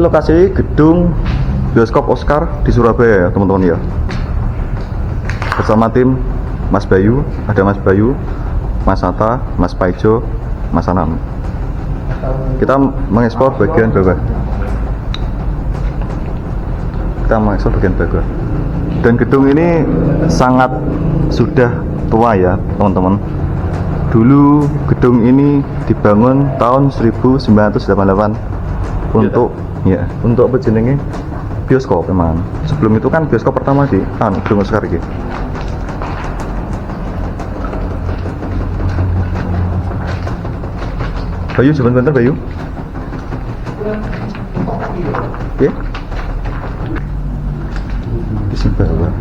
lokasi gedung bioskop Oscar di Surabaya ya teman-teman ya. Bersama tim Mas Bayu, ada Mas Bayu, Mas Atta, Mas Paijo, Mas Anam. Kita mengeksplor bagian bawah. Dan gedung ini sangat sudah tua ya teman-teman. Dulu gedung ini dibangun tahun 1988 untuk apa jenenge bioskop memang. Sebelum itu kan bioskop pertama di gedung Oscar iki. Bayu sebentar Bayu. Oke. Di sini bawah.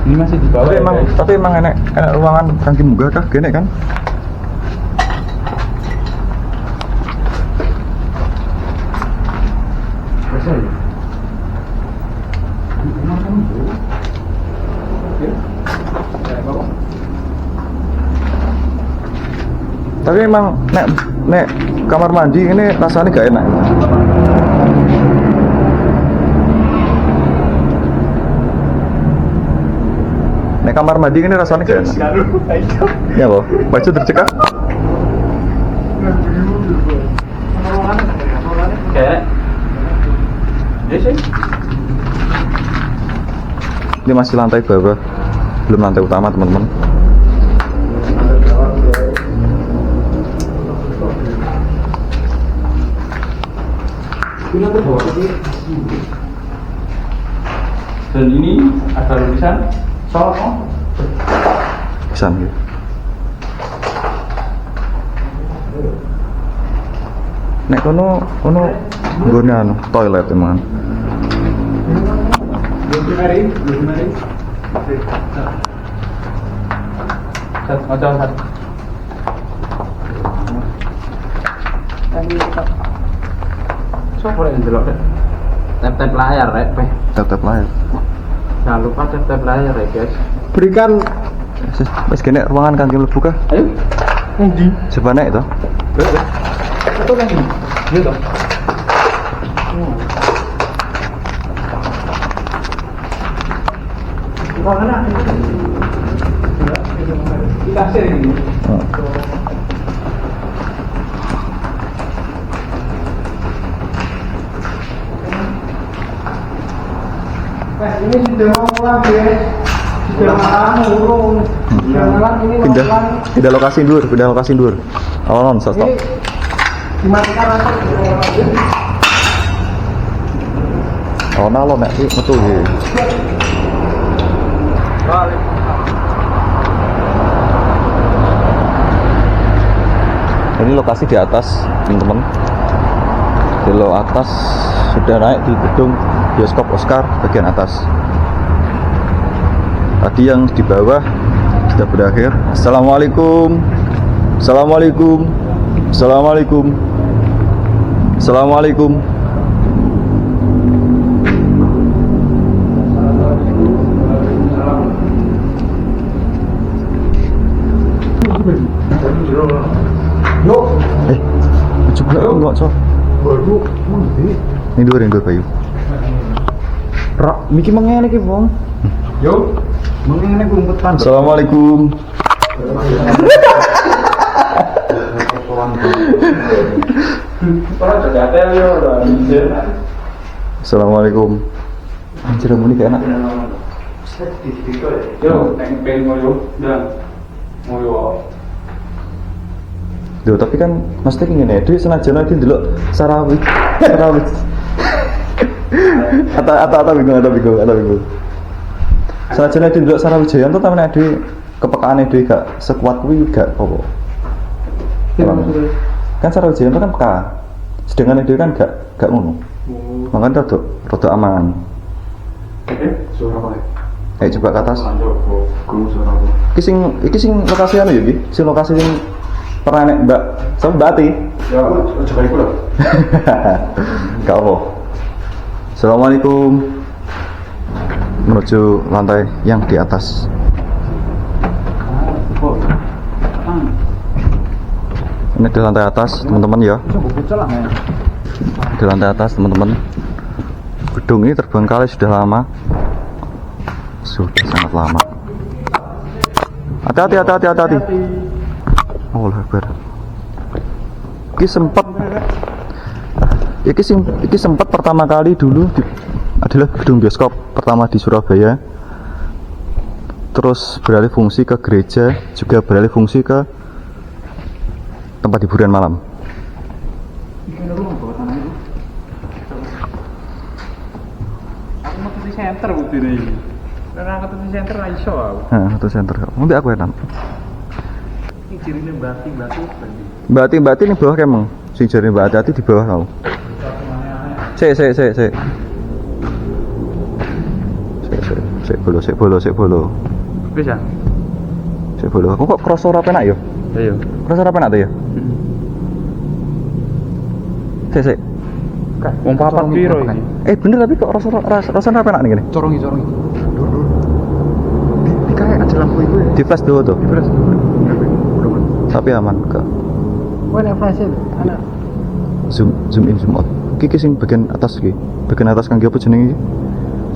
Ini masih di bawah. Tapi emang enak ruangan kangki munggah kah gini kan? Tapi emang nek kamar mandi ini rasanya gak enak. Nek kamar mandi ini rasanya gak enak. Ya loh, baju tercekak. Kayak ini masih lantai bawah, belum lantai utama teman-teman. Dan ini ada tulisan Solo. Pisan gitu. Nek kono nggone anu toilet emang. Tap-tap layar, Tap-tap layar. Jangan lupa tap-tap layar ya guys. Berikan wis kene ruangan kangge mlebu kah? Ayo. Endi? Coba nek to. Itu kan ini. Iya toh. Ruangan apa? Kita share ini. Ini sudah mau pulang guys. Sudah malam urung. Sudah malam ini mau pulang. Pindah lokasi dur. Awan stop. Ini dimatikan langsung. Oh nalo nek iki metu iki. Ini lokasi di atas teman-teman. Di atas sudah naik di gedung bioskop Oscar bagian atas. Tadi yang di bawah sudah berakhir. Assalamualaikum. Yuk. Coba enggak so. Baru nanti. Ini dua Bayu. Rak, miki mengene iki, Bang. Yo. Mengene ku umpetan. Assalamualaikum. Assalamualaikum. Anjir muni kayak enak. Yo, pengen ngoyo, dan ngoyo. Duh, tapi kan mesti ngene, duit senajan iki ndelok sarawit. Ata bingung. Senajan iki ndelok sarawit Jayanto tapi nek duit kepekaane duit gak sekuat kuwi gak apa. Kan sarawit Jayanto kan peka. Sedangkan duit kan gak ngono. Makanya rada aman. Suara apa? Coba ke atas. Iki sing lokasi anu ya iki? Sing lokasi sing pernah nek Mbak sama Mbak Ati. Ya, coba iku lho. Gak apa. Assalamualaikum. Menuju lantai yang di atas. Ini di lantai atas, teman-teman ya. Di lantai atas teman-teman. Gedung ini terbengkalai sudah lama. Sudah sangat lama. Hati-hati. Allah Akbar. Iki sempat pertama kali dulu adalah gedung bioskop pertama di Surabaya. Terus beralih fungsi ke gereja, juga beralih fungsi ke tempat hiburan malam. Aku mau ke center bukti ini. Karena aku ke center ra iso aku. Nah, satu center kok. Mbak aku enak. Ini cirine bati. Mbak ini bawah kemeng. Sing jare Mbak Ati di bawah kau. Sik. Sik bolo. Bisa? Sik bolo. Kok cross ora penak ya? Ayo. Cross ora penak ta ya? Sik. Wong papat piro iki? Bener tapi kok rasa penak nih gini. Corongi. Di kayak aja lampu itu ya. Di flash dulu tuh. Di flash. Tapi aman kok. Wah, nek flash anak. Zoom in zoom out. Iki sing bagian atas iki. Bagian atas kang apa jenenge iki?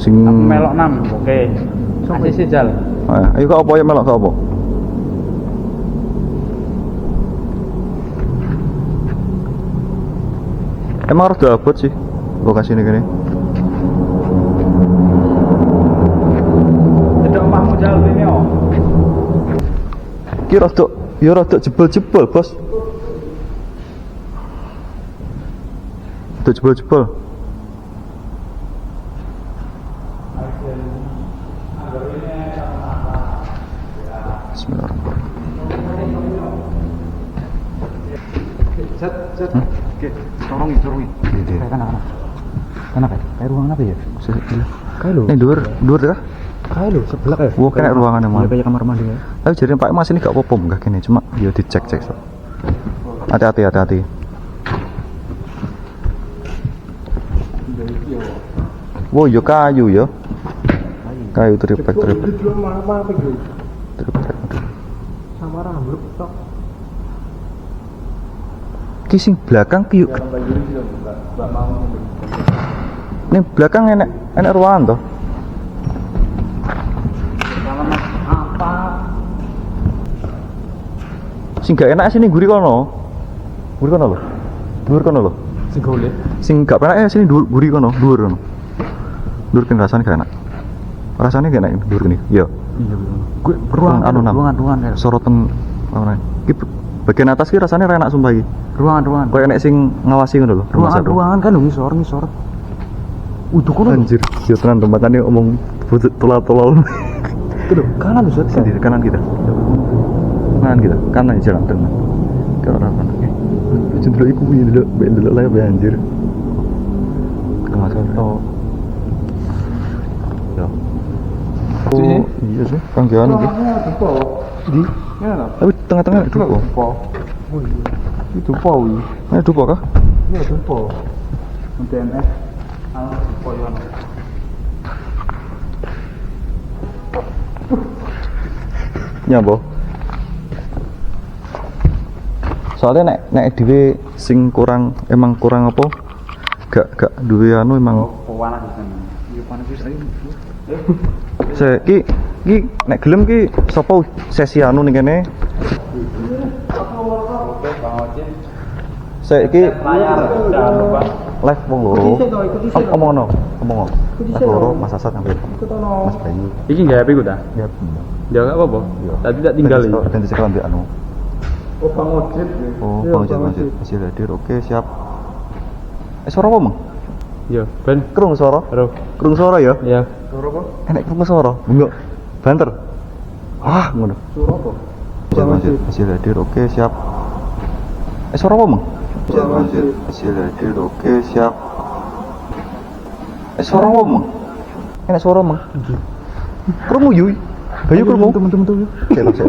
Sing Melok 6. Oke. Asisi jal. Ayo kok apa ya melok kok apa? Emang harus abot sih lokasi ini gini. Tidak omahmu jal ini oh. Ki rada jebol-jebol, Bos. Rada jebol-jebol. Bismillahirrahmanirrahim. Set. Oke, corongi. Iya. Kenapa? Kayak ruangan apa ya? Kayak lo. Dhuwur kah? Kayak lo sebelah ya. Wah, kena ruangan emang. Kayak kamar mandi ya. Tapi jadi Pak Mas ini gak apa-apa enggak gini, cuma ya dicek. Hati-hati. Wow, yo kayu ya. Kayu triplek. Sama rambut tok. Ki sing belakang ki yuk. Ning belakang enak ruangan toh. Apa? Sing gak enak sini guri kono. Dhuwur kono lho. Sing golek. Sing gak enak sini guri kono, dhuwur kono. Dhuwur kan rasane gak enak. Rasane gak enak dhuwur kene. Iya. Gue ruangan ya. Sorotan mana? Ki bagian atas ki rasane ra enak sumpah iki. Ruangan. Kayak enek sing ngawasi ngono lho. Ruangan kan ngisor. Udah kono. Anjir, yo tenan tempatane omong tolol. Itu kanan Ustaz. Sendiri kanan kita. Kanan jalan tengah. Ke arah kanan. Cenderung iku kuwi ndelok lae bae anjir. Kemasar. Oh. Ya. Oh, iya sih, panggilan iki. Di? Ya, tapi tengah-tengah dupo. Oh iya. Itu dupo iki. Dupo kah? Iya, dupo. DNS. Dupo ya. Nyapa? Soalnya nek dhewe sing emang kurang apa? Gak duwe anu emang. Panas di sana. Iya panas wis ayo. Ki nek gelem ki sapa sesi anu ning kene? Oke, Bang Ocin. Iki Layar jangan lupa. live wong loro. Omong. Live loro Mas Asad sampai Mas Bayu. Iki enggak happy ku ta? Ya. Ya enggak apa-apa. Tadi tak tinggal iki. Ganti sekolah ambek anu. Oh, Bang Ocin. Bang Ocin masih hadir. Oke, siap. Suara apa, Mang? Iya, Ben. Krung suara? Halo. Krung suara ya? Iya. Suara apa? Enak krung suara. Enggak. Banter. Wah, ngono. Suara apa? Masih hadir. Oke, siap. Suara apa, Mang? Masih hadir. Oke, siap. Suara apa, Mang? Enak suara, Mang. Krungu yui. Bayu krungu. Temen-temen. Saya.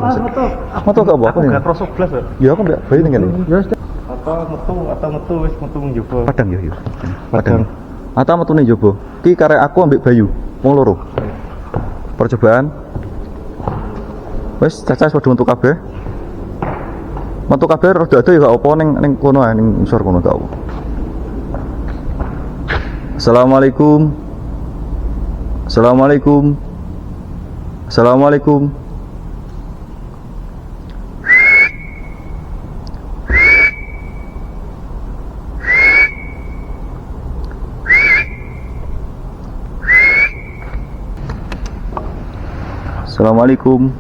Moto gak apa? Enggak crossover flash ya? Ya, aku mbak Bayu ning kene. Ya atau metu wis metu njoba. Padang ya, Padang. Atau metune njaba. Ki karek aku ambek Bayu, wong loro. Percobaan. Wis cacah padha untuk kabeh. Metu kabeh rada-rada ya gak apa ning kono ning isor kono gak apa. Assalamualaikum. Assalamualaikum. Assalamualaikum. Assalamualaikum.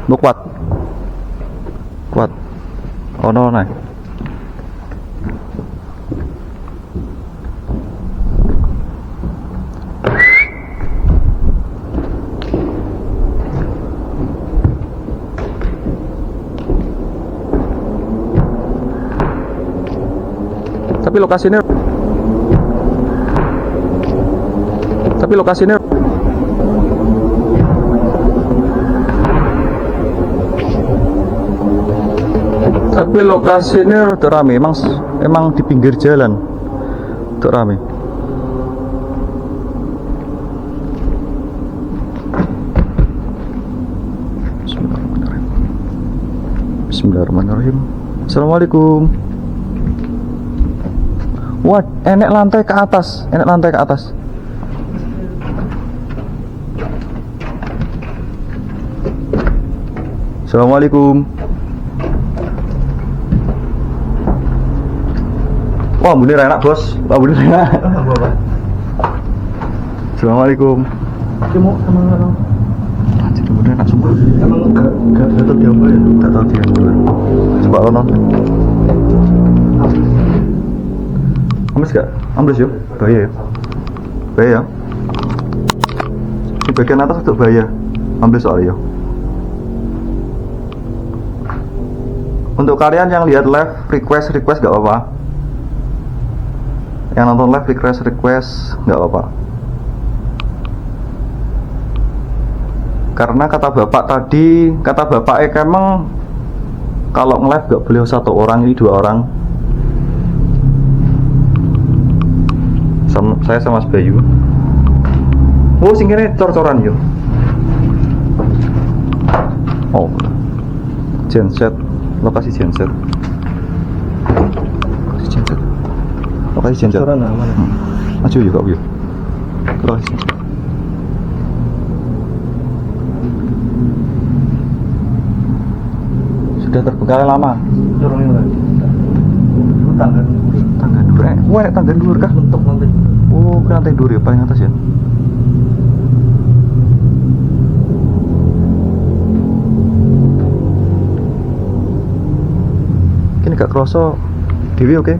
Nó quạt quạt nó này. Tapi lokasinya udah rame, emang di pinggir jalan udah rame. Bismillahirrahmanirrahim. Bismillahirrahmanirrahim. Assalamualaikum. Wah, enek lantai ke atas, Assalamualaikum. Wah, bunyi enak bos. Wah, bunyi enak. Assalamualaikum. Cuma emang Jadi bunyi enak semua. emang gak tahu dia apa ya. Tak tahu dia dulu. Coba lo non. Ambles gak? Ambles yuk. Bahaya ya. Bahaya. Di bagian atas itu bahaya. Ambles soalnya. Untuk kalian yang lihat live request gak apa-apa. Yang nonton live request nggak apa-apa. Karena kata bapak emang kalau nge-live nggak boleh satu orang, ini dua orang. Saya sama Mas Bayu. Oh, singkirnya cor-coran yuk. Oh, genset, lokasi genset. Lokasi genset. Maju yuk kak yuk. Lokasi genset. Sudah terbengkalai lama. Dorongnya lagi. Tangga dur. Wah, tangga dur kah? Bentuk lantai. Oh, ke lantai dur ya, paling atas ya. Kini gak kroso Dewi oke?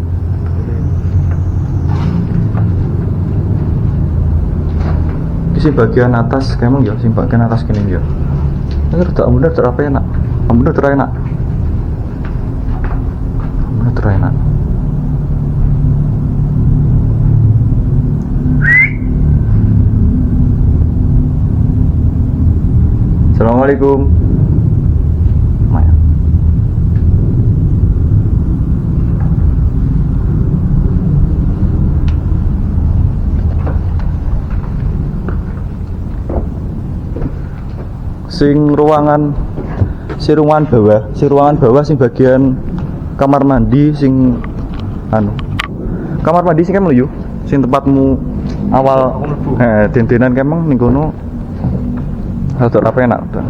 Di bagian atas kemang ya, sing bagian atas kene ya. Ini rada amunnya terapa enak. Amunnya terenak. Amunnya terenak. Assalamualaikum. Maya. ruangan bawah sing bagian kamar mandi sing kamar mandi sing kemeng yo sing tempatmu awal den-denan kemeng ning kono rada apa enak udah.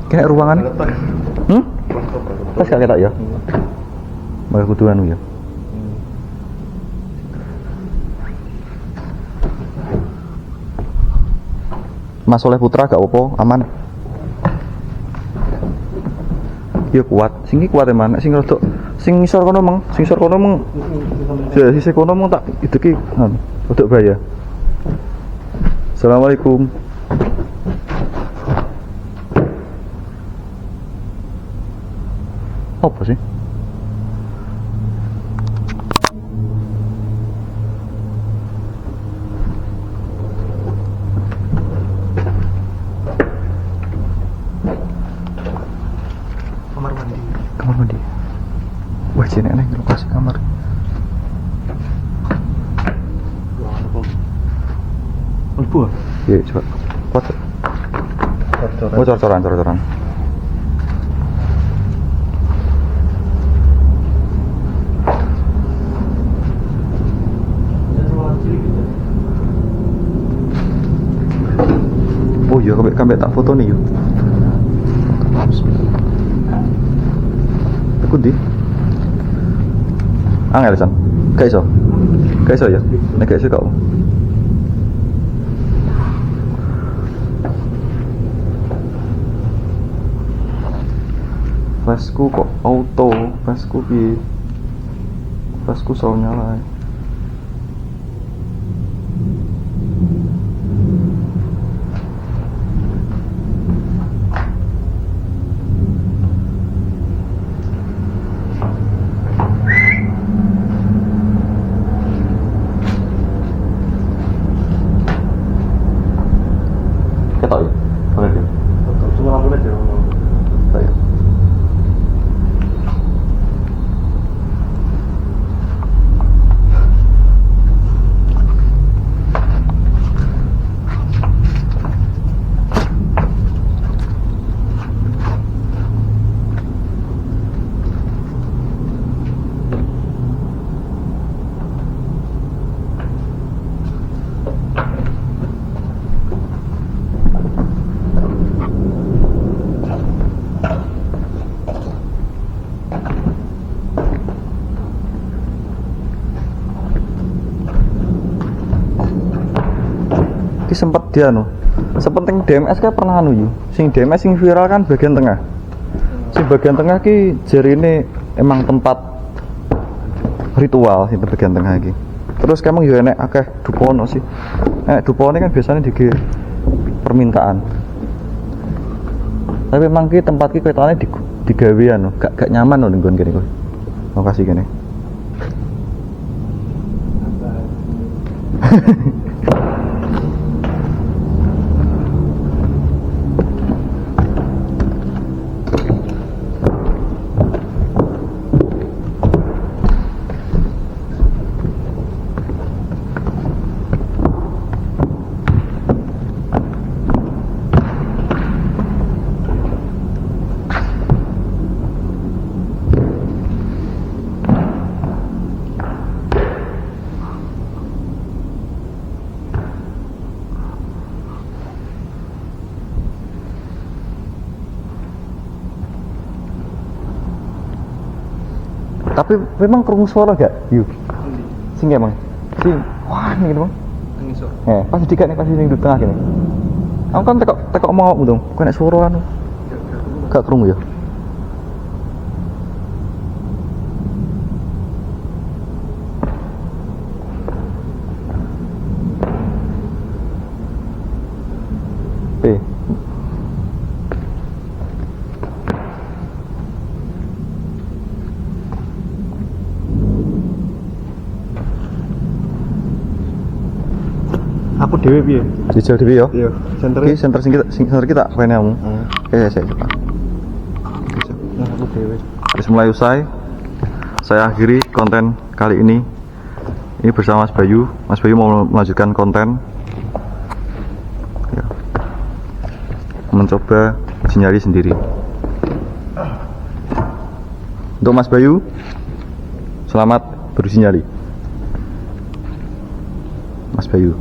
Kena ruangan pas gak ketak ya malah kudu anu ya. Mas Soleh Putra gak apa-apa, aman. Ya kuat, sing iki kuat emang, sing rodok sing ngisor kono meng, sisi kono meng tak ideki rodok bahaya. Assalamualaikum. Apa sih? Kamar mandi. sini nih lokasi kamar. Mlebu. Iya, coba. Kuat. Oh, cor-coran. Oh iya, kambek tak foto nih yuk. Ikut di. Angel san. Gak iso ya. Nek gak iso kau. Flashku kok auto, flashku piye? Flashku selalu nyala. Ketok ya? Boleh deh. Cuma lampu aja. Baik. Ki sempet dia sepenting DMS kan pernah yuk. Sing DMS sing viral kan bagian tengah. Sing bagian tengah ki jari ini emang tempat ritual itu bagian tengah iki. Terus kamu yo enek akeh dupono sih. Dupono kan biasanya di permintaan. Tapi memang ki tempat ki ketane digawe gak nyaman ning nggon kene kuwi. Lokasi kene. Tapi memang krungu suara gak? Yuk. Sing emang. Sing wah nih gitu, Bang. Ngisor. Pas dikat nih pas ning di tengah kene. Aku kan tekok mau dong. Kok nek suara anu. Gak krungu ya. P. Aku dhewe piye? Dijauh dhewe ya. Iya, Iki center center kita kene kamu. Oke, saya cepat. Nah, aku dhewe. Wis mulai usai. Saya akhiri konten kali ini. Ini bersama Mas Bayu. Mas Bayu mau melanjutkan konten. Ya. Mencoba uji nyali sendiri. Untuk Mas Bayu, selamat beruji nyali. Mas Bayu.